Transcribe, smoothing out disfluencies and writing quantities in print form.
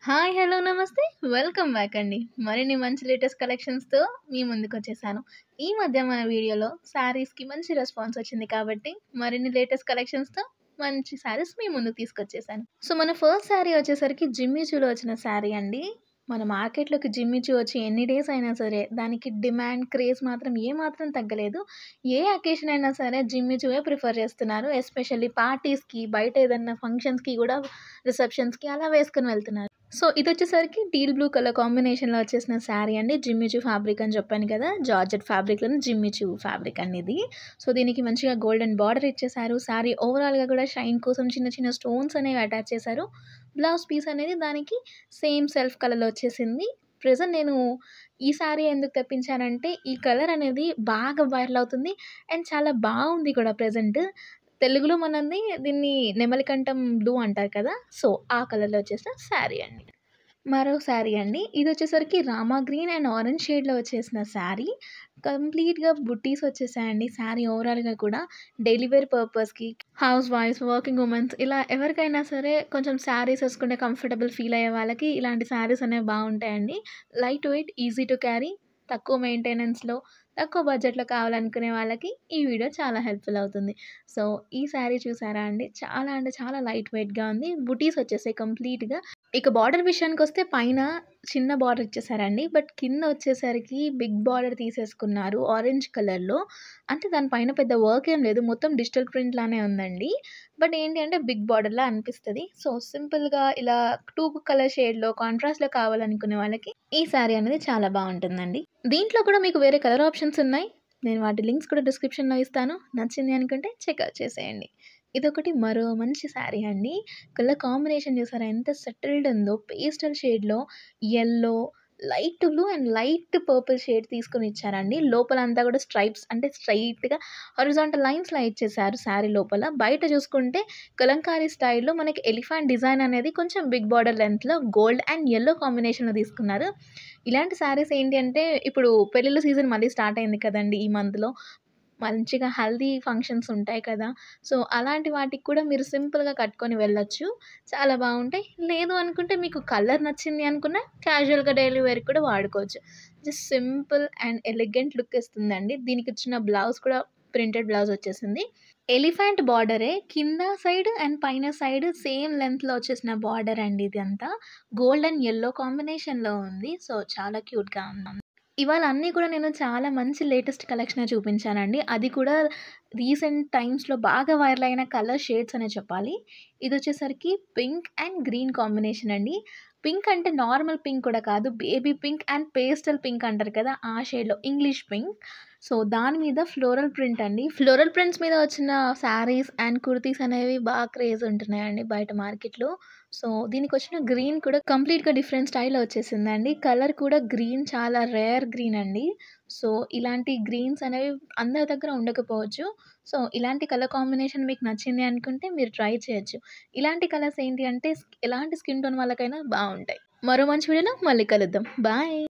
Hi! Hello! నమస్తే. Welcome back అండి. మరిన్ని మంచి లేటెస్ట్ కలెక్షన్స్‌తో మీ ముందుకొచ్చేసాను. ఈ మధ్య మన వీడియోలో శారీస్‌కి మంచి రెస్పాన్స్ వచ్చింది కాబట్టి, మరిన్ని లేటెస్ట్ కలెక్షన్స్‌తో మంచి శారీస్ మీ ముందుకు తీసుకొచ్చేసాను. సో, మన ఫస్ట్ శారీ వచ్చేసరికి జిమ్మి చూలో వచ్చిన శారీ అండి. మన మార్కెట్‌లోకి జిమ్మి చూ వచ్చి ఎన్ని డేస్ అయినా సరే, దానికి డిమాండ్, క్రేజ్ మాత్రం ఏమాత్రం తగ్గలేదు. ఏ అకేషన్ అయినా సరే జిమ్మి చూయే ప్రిఫర్ చేస్తున్నారు. ఎస్పెషల్లీ పార్టీస్‌కి, బయట ఏదన్నా ఫంక్షన్స్‌కి గూడా రిసెప్షన్స్‌కి అలా వేసుకొని వెళ్తున్నారు. సో, ఇదొచ్చేసరికి టీల్ బ్లూ కలర్ కాంబినేషన్‌లో వచ్చేసిన శారీ అండి. జిమ్మి చూ ఫ్యాబ్రిక్ అని చెప్పాను కదా! జార్జెట్ ఫ్యాబ్రిక్‌లోనే జిమ్మి చూ ఫ్యాబ్రిక్ అండి ఇది. సో, దీనికి మంచిగా గోల్డెన్ బార్డర్ ఇచ్చేసారు. శారీ ఓవరాల్‌గా కూడా షైన్ కోసం చిన్న చిన్న స్టోన్స్ అనేవి అటాచ్ చేశారు. బ్లౌజ్ పీస్ అనేది దానికి సేమ్ సెల్ఫ్ కలర్‌లో వచ్చేసింది. ప్రెజెంట్ నేను ఈ శారీ ఎందుకు తెప్పించానంటే, ఈ కలర్ అనేది బాగా వైరల్ అవుతుంది. అండ్ చాలా బావుంది కూడా ప్రెజెంట్. తెలుగులో మనల్ని దీన్ని నెమలికంఠం బ్లూ అంటారు కదా! సో, ఆ కలర్‌లో వచ్చేసిన శారీ అండి. మరో శారీ అండి. ఇదొచ్చేసరికి రామా గ్రీన్ అండ్ ఆరెంజ్ షేడ్‌లో వచ్చేసిన శారీ. కంప్లీట్‌గా బుట్టీస్ వచ్చేసాయండి. శారీ ఓవరాల్‌గా కూడా డైలీ వేర్ పర్పస్‌కి, హౌస్ వైఫ్స్, వర్కింగ్ వుమెన్స్ ఇలా ఎవరికైనా సరే కొంచెం శారీస్ ఏసుకుంటే కంఫర్టబుల్ ఫీల్ అయ్యే వాళ్ళకి ఇలాంటి శారీస్ అనేవి బావుంటాయండి. Light weight, easy to carry, తక్కువ మెయింటెనెన్స్‌లో, తక్కువ బడ్జెట్‌లో కావాలనుకునే వాళ్ళకి ఈ వీడియో చాలా హెల్ప్‌ఫుల్ అవుతుంది. సో, ఈ శారీ చూసారా అండి? చాలా అంటే చాలా లైట్ వెయిట్‌గా ఉంది. బుటీస్ వచ్చేసాయి కంప్లీట్‌గా. ఇక బార్డర్ విషయానికొస్తే పైన చిన్న బార్డర్ ఇచ్చేసారండి. బట్ కింద వచ్చేసరికి బిగ్ బార్డర్ తీసేసుకున్నారు ఆరెంజ్ కలర్‌లో. అంటే దాని పైన పెద్ద వర్క్ ఏం లేదు. మొత్తం డిజిటల్ ప్రింట్ లానే ఉందండి. బట్ ఏంటి అంటే బిగ్ బార్డర్‌లా అనిపిస్తది. సో, సింపుల్‌గా ఇలా 2 కలర్ షేడ్‌లో కాంట్రాస్ట్‌లో కావాలనుకునే వాళ్ళకి ఈ శారీ అనేది చాలా బావుంటుందండి. దీంట్లో కూడా మీకు వేరే కలర్ ఆప్షన్స్ ఉన్నాయి. నేను వాటి లింక్స్ కూడా డిస్క్రిప్షన్‌లో ఇస్తాను. నచ్చింది అనుకుంటే చెక్‌ఔట్ చేసేయండి. ఇదొకటి మరో మంచి శారీ అండి. కలర్ కాంబినేషన్ చూసారా ఎంత సెటిల్డ్ ఉందో పేస్టల్ షేడ్‌లో yellow, light blue and light purple shade తీసుకొని ఇచ్చారండి. లోపలంతా కూడా స్ట్రైప్స్ అంటే స్ట్రెయిట్‌గా హారిజాంటల్ లైన్స్‌లా ఇచ్చేసారు శారీ లోపల. బయట చూసుకుంటే కలంకారీ స్టైల్‌లో మనకి ఎలిఫెంట్ డిజైన్ అనేది కొంచెం బిగ్ బార్డర్ లెంగ్త్‌లో గోల్డ్ అండ్ యెల్లో కాంబినేషన్‌లో తీసుకున్నారు. ఇలాంటి శారీస్ ఏంటి అంటే ఇప్పుడు పెళ్ళిళ్ళ సీజన్ మళ్ళీ స్టార్ట్ అయింది కదండీ! ఈ మంత్‌లో. మంచిగా హల్దీ ఫంక్షన్స్ ఉంటాయి కదా! సో, అలాంటి వాటికి కూడా మీరు సింపుల్‌గా కట్టుకొని వెళ్ళొచ్చు. చాలా బావుంటాయి. లేదు అనుకుంటే మీకు కలర్ నచ్చింది అనుకున్న క్యాజువల్‌గా డైలీ వేర్‌కి కూడా వాడుకోవచ్చు. Just simple and elegant look ఇస్తుందండి. దీనికిచ్చిన బ్లౌజ్ కూడా ప్రింటెడ్ బ్లౌజ్ వచ్చేసింది. ఎలిఫెంట్ బార్డరే కింద సైడ్ అండ్ పైన సైడ్ సేమ్ లెంగ్త్‌లో వచ్చేసిన బార్డర్ అండి ఇదంతా. గోల్డ్ అండ్ యెల్లో కాంబినేషన్‌లో ఉంది. సో, చాలా క్యూట్‌గా ఉంది. ఇవాళ అన్నీ కూడా నేను చాలా మంచి లేటెస్ట్ కలెక్షనే చూపించానండి. అది కూడా రీసెంట్ టైమ్స్‌లో బాగా వైరల్ అయిన కలర్ షేడ్స్ అనే చెప్పాలి. ఇదొచ్చేసరికి పింక్ అండ్ గ్రీన్ కాంబినేషన్ అండి. పింక్ అంటే నార్మల్ పింక్ కూడా కాదు. Baby pink and pastel pink అంటారు కదా! ఆ షేడ్‌లో ఇంగ్లీష్ పింక్. సో, దాని మీద ఫ్లోరల్ ప్రింట్ అండి. ఫ్లోరల్ ప్రింట్స్ మీద వచ్చిన శారీస్ అండ్ కుర్తీస్ అనేవి బాగా క్రేజ్ ఉంటున్నాయండి బయట మార్కెట్‌లో. సో, దీనికొచ్చిన గ్రీన్ కూడా కంప్లీట్‌గా డిఫరెంట్ స్టైల్‌లో వచ్చేసిందండి. కలర్ కూడా గ్రీన్ చాలా రేర్ గ్రీన్ అండి. సో, ఇలాంటి గ్రీన్స్ అనేవి అందరి దగ్గర ఉండకపోవచ్చు. సో, ఇలాంటి కలర్ కాంబినేషన్ మీకు నచ్చింది అనుకుంటే మీరు ట్రై చేయొచ్చు. ఇలాంటి కలర్స్ ఏంటి అంటే ఎలాంటి స్కిన్ టోన్ వాళ్ళకైనా బావుంటాయి. మరో మంచి వీడియోలో మళ్ళీ కలుద్దాం. బాయ్.